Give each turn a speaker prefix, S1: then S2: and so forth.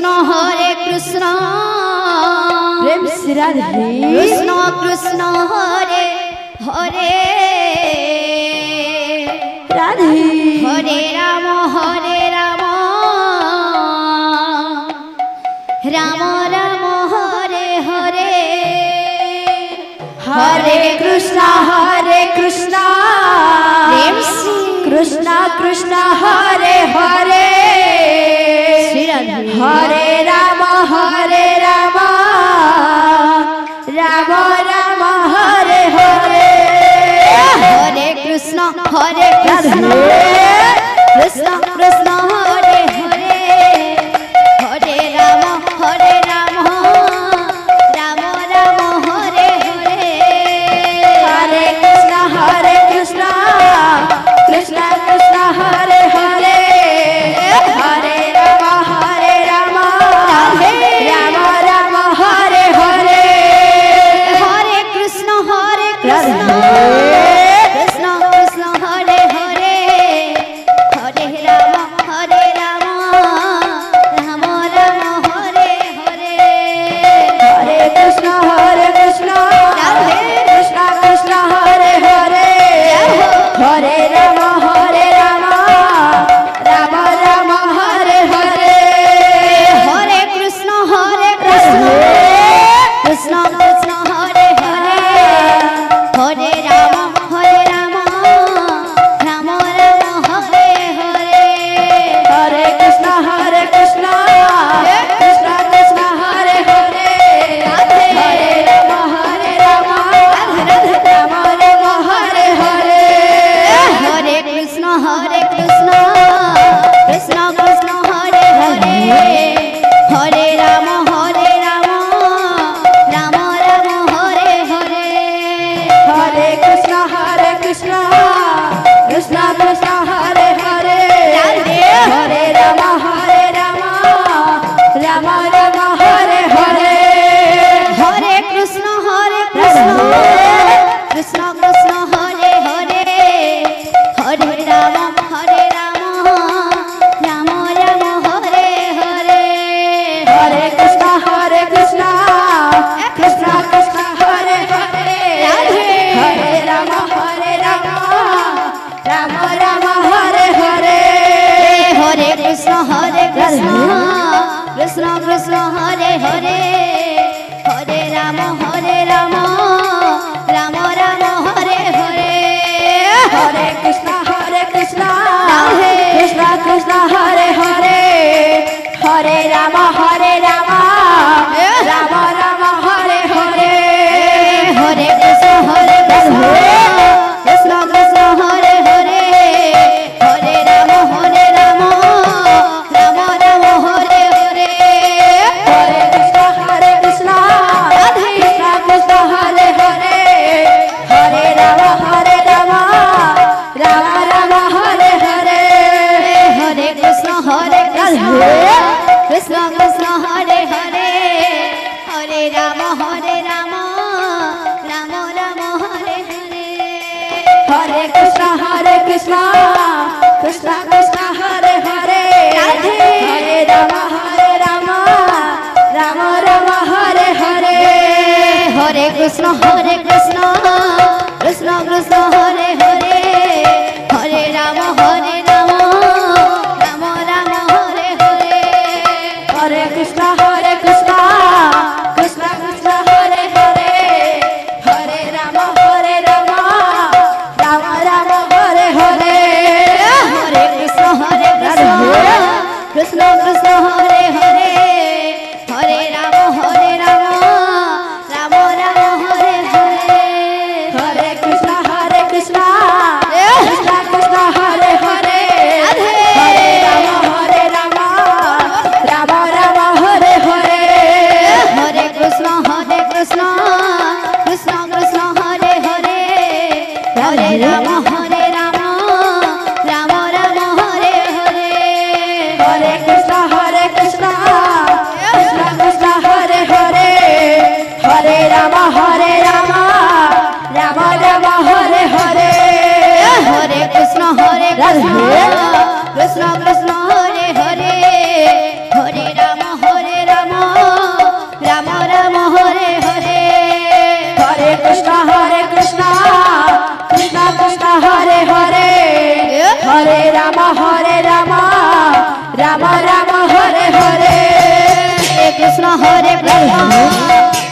S1: कृष्ण
S2: प्रेम से राधे
S1: कृष्ण कृष्ण हरे हरे
S2: राधे
S1: हरे राम राम राम हरे हरे
S2: हरे कृष्ण
S1: प्रेम से
S2: Krishna Krishna Hare Hare Hare Ram Ram Ram Hare Hare
S1: Hare Krishna Krishna Krishna Hare Hare Hare Ram Ram Ram Hare Hare
S2: Hare Krishna Krishna Krishna Krishna Hare Hare Hare Ram Ram Ram Hare Hare
S1: Hare Krishna Krishna Krishna Hare Hare Hare Ram Ram Ram Hare Hare
S2: Hare Krishna Krishna Krishna Hare Hare Hare Ram Ram Ram Hare Hare
S1: Hare Krishna Krishna Krishna Hare Hare Hare Ram Ram Ram Hare Hare
S2: Hare Krishna Krishna Krishna Hare Hare Hare Ram Ram Ram Hare Hare
S1: Hare Krishna Krishna Krishna Hare Hare Hare Ram Ram Ram Hare Hare
S2: Hare Krishna Krishna Krishna Hare Hare Hare Ram Ram Ram Hare Hare
S1: Hare Krishna Krishna Krishna Hare Hare Hare Ram Ram Ram Hare Hare
S2: Hare Krishna Krishna Krishna Hare Hare Hare Ram Ram Hare Hare
S1: Hare Krishna Krishna Hare Hare Hare Ram Ram Ram Hare Hare
S2: Hare Krishna Krishna Krishna Hare Hare Hare Ram Ram Ram Hare Hare
S1: Hare Krishna Krishna Krishna Hare Hare Hare Ram Ram Ram Hare Hare
S2: Hare Krishna Krishna Krishna Hare Hare Hare Ram Ram Hare Hare
S1: Hare Krishna Krishna Krishna Hare Hare Hare Ram Ram Ram Hare Hare
S2: Hare Krishna Krishna Krishna Hare Hare Hare Ram Ram Hare Hare
S1: Hare Krishna Krishna Krishna Hare Hare Hare Ram Ram Ram Hare Hare
S2: Hare Krishna Krishna Krishna Hare Hare Hare Ram Ram Hare Hare
S1: Hare Krishna Krishna Hare Hare Hare Ram Ram Hare Hare
S2: Hare Krishna Krishna Krishna Hare Hare Hare Ram Ram Hare Hare
S1: Hare Krishna Krishna Hare Hare Hare Ram Ram Hare Hare
S2: Hare Krishna Krishna
S1: Hare Krishna